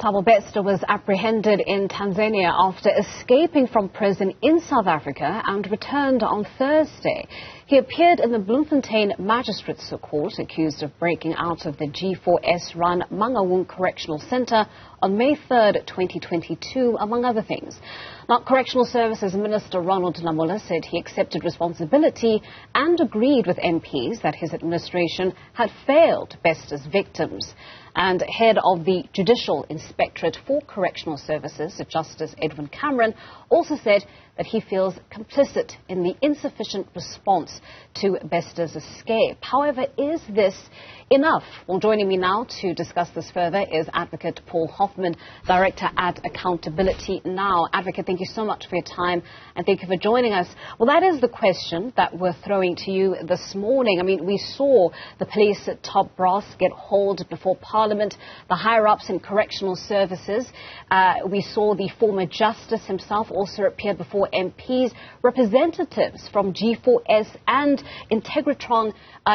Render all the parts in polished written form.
Thabo Bester was apprehended in Tanzania after escaping from prison in South Africa and returned on Thursday. He appeared in the Bloemfontein Magistrates Court accused of breaking out of the G4S-run Mangaung Correctional Centre on May 3rd, 2022, among other things. Now, Correctional Services Minister Ronald Lamola said he accepted responsibility and agreed with MPs that his administration had failed Bester's victims. And head of the Judicial Inspectorate for Correctional Services, Justice Edwin Cameron, also said that he feels complicit in the insufficient response to Bester's escape. However, is this enough? Well, joining me now to discuss this further is Advocate Paul Hoffman, Director at Accountability Now. Advocate, thank you so much for your time and thank you for joining us. Well, that is the question that we're throwing to you this morning. I mean, we saw the police at top brass get hauled before Parliament, the higher-ups in Correctional Services. We saw the former Justice himself also appear before MPs, representatives from G4S and Integratron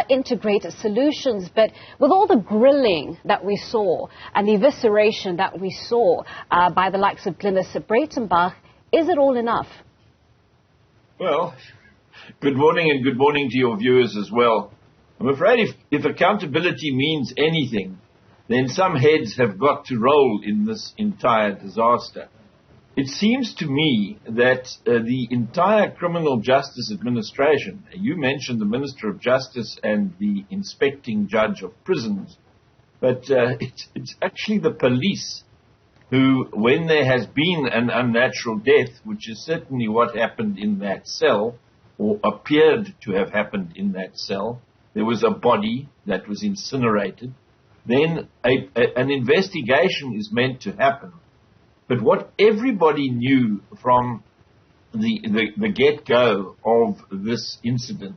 Integrated Solutions. But with all the grilling that we saw and the evisceration that we saw by the likes of Glynis Breitenbach, is it all enough? Well, good morning and good morning to your viewers as well. I'm afraid if accountability means anything, then some heads have got to roll in this entire disaster. It seems to me that the entire criminal justice administration, you mentioned the Minister of Justice and the inspecting judge of prisons, but it's actually the police who, when there has been an unnatural death, which is certainly what happened in that cell, or appeared to have happened in that cell, there was a body that was incinerated, then an investigation is meant to happen. But what everybody knew from the get-go of this incident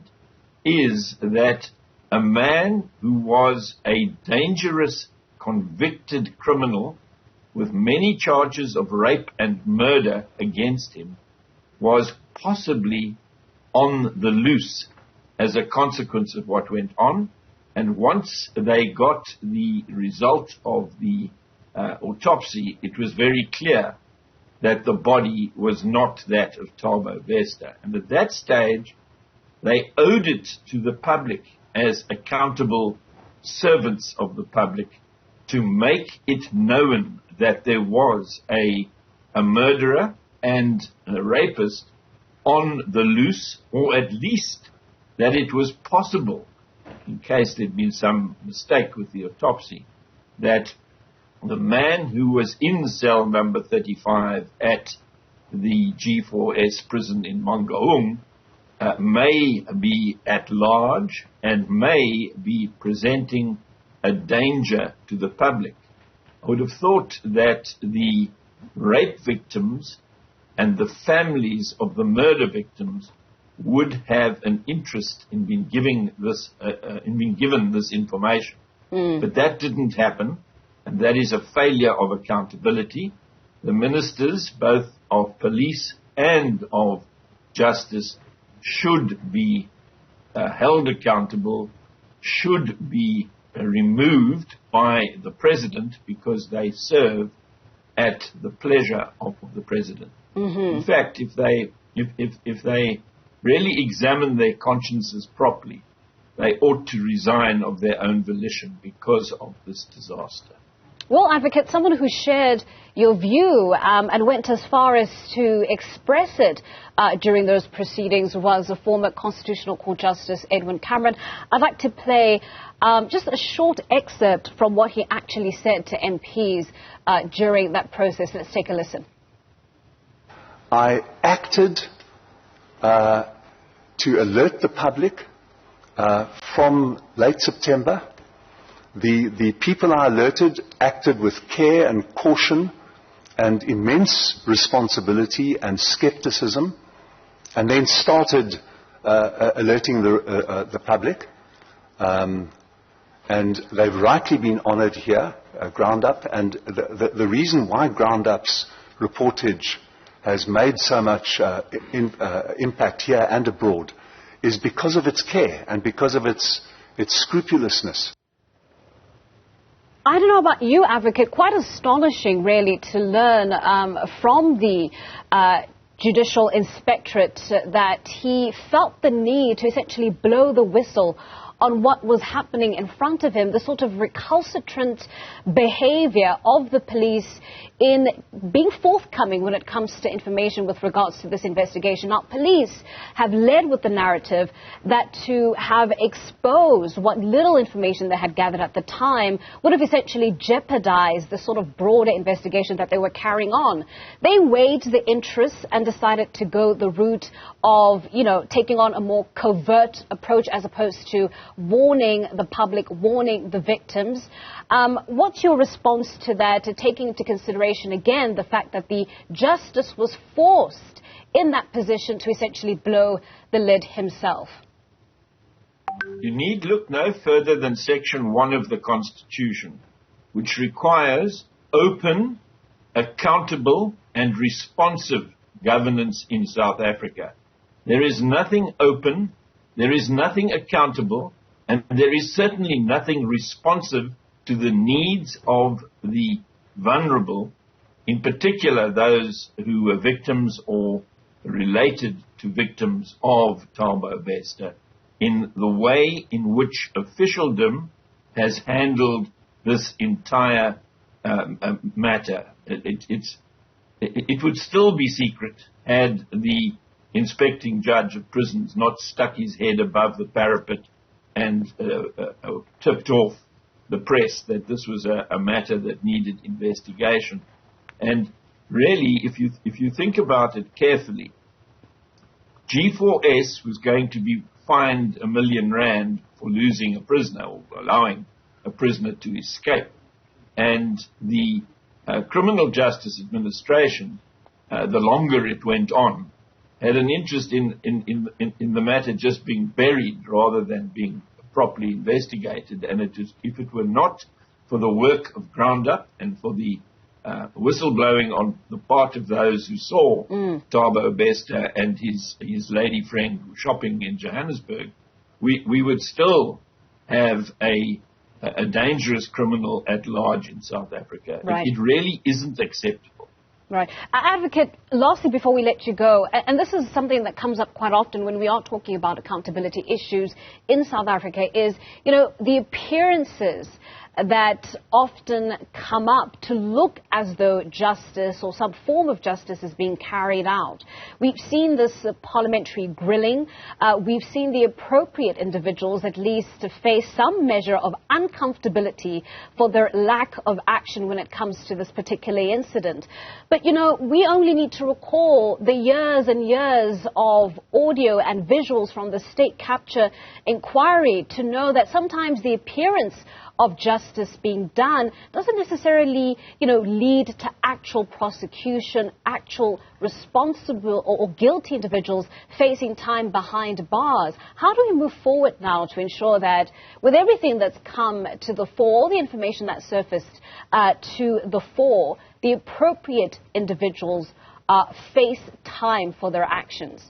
is that a man who was a dangerous, convicted criminal with many charges of rape and murder against him was possibly on the loose as a consequence of what went on. And once they got the result of the autopsy, it was very clear that the body was not that of Thabo Bester. And at that stage, they owed it to the public as accountable servants of the public to make it known that there was a murderer and a rapist on the loose, or at least that it was possible, in case there'd been some mistake with the autopsy, that the man who was in cell number 35 at the G4S prison in Mangaung may be at large and may be presenting a danger to the public. I would have thought that the rape victims and the families of the murder victims would have an interest in being given this information. But that didn't happen, and that is a failure of accountability. The ministers, both of police and of justice, should be held accountable, should be removed by the president because they serve at the pleasure of the president. In fact, if they really examine their consciences properly, they ought to resign of their own volition because of this disaster. Well, Advocate, someone who shared your view and went as far as to express it during those proceedings was the former Constitutional Court Justice Edwin Cameron. I'd like to play just a short excerpt from what he actually said to MPs during that process. Let's take a listen. I acted to alert the public from late September. The people I alerted acted with care and caution and immense responsibility and skepticism, and then started alerting the public. And they've rightly been honoured here, Ground Up, and the reason why Ground Up's reportage has made so much impact here and abroad is because of its care and because of its scrupulousness. I don't know about you, Advocate, quite astonishing, really, to learn from the Judicial Inspectorate that he felt the need to essentially blow the whistle on what was happening in front of him, the sort of recalcitrant behavior of the police in being forthcoming when it comes to information with regards to this investigation. Now, police have led with the narrative that to have exposed what little information they had gathered at the time would have essentially jeopardized the sort of broader investigation that they were carrying on. They weighed the interests and decided to go the route of, taking on a more covert approach as opposed to warning the public, warning the victims. What's your response to that, taking into consideration, again, the fact that the justice was forced in that position to essentially blow the lid himself? You need look no further than Section 1 of the Constitution, which requires open, accountable, and responsive governance in South Africa. There is nothing open, there is nothing accountable, and there is certainly nothing responsive to the needs of the vulnerable, in particular those who were victims or related to victims of Thabo Bester, in the way in which officialdom has handled this entire matter. It would still be secret had the inspecting judge of prisons not stuck his head above the parapet and tipped off the press that this was a matter that needed investigation. And really, if you think about it carefully, G4S was going to be fined R1 million for losing a prisoner or allowing a prisoner to escape. And the Criminal Justice Administration, the longer it went on, had an interest in the matter just being buried rather than being properly investigated. And if it were not for the work of Ground Up and for the whistleblowing on the part of those who saw Thabo Bester and his lady friend shopping in Johannesburg, we would still have a dangerous criminal at large in South Africa. Right. It really isn't acceptable. Right. Advocate, lastly, before we let you go, and this is something that comes up quite often when we are talking about accountability issues in South Africa, is, the appearances that often come up to look as though justice or some form of justice is being carried out. We've seen this parliamentary grilling. We've seen the appropriate individuals at least to face some measure of uncomfortability for their lack of action when it comes to this particular incident. But, we only need to recall the years and years of audio and visuals from the state capture inquiry to know that sometimes the appearance of justice being done doesn't necessarily, lead to actual prosecution, actual responsible or guilty individuals facing time behind bars. How do we move forward now to ensure that with everything that's come to the fore, all the information that surfaced to the fore, the appropriate individuals face time for their actions?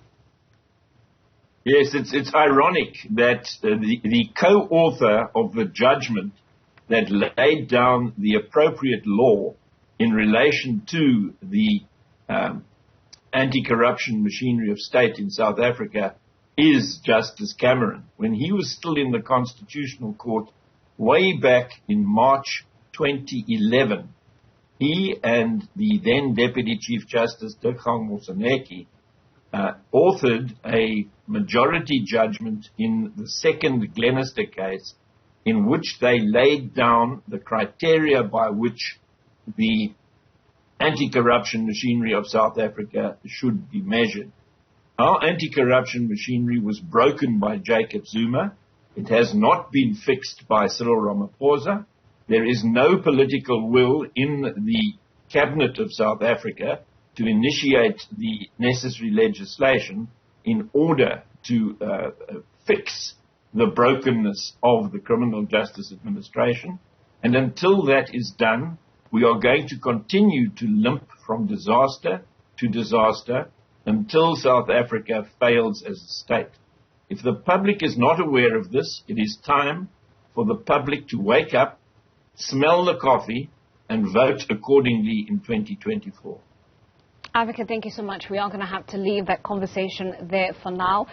Yes, it's ironic that the co-author of the judgment that laid down the appropriate law in relation to the anti-corruption machinery of state in South Africa is Justice Cameron. When he was still in the Constitutional Court way back in March 2011, he and the then Deputy Chief Justice Dikgang Moseneke authored a majority judgment in the second Glenister case, in which they laid down the criteria by which the anti-corruption machinery of South Africa should be measured. Our anti-corruption machinery was broken by Jacob Zuma. It has not been fixed by Cyril Ramaphosa. There is no political will in the cabinet of South Africa to initiate the necessary legislation in order to fix the brokenness of the Criminal Justice Administration. And until that is done, we are going to continue to limp from disaster to disaster until South Africa fails as a state. If the public is not aware of this, it is time for the public to wake up, smell the coffee, and vote accordingly in 2024. Advocate, thank you so much. We are going to have to leave that conversation there for now.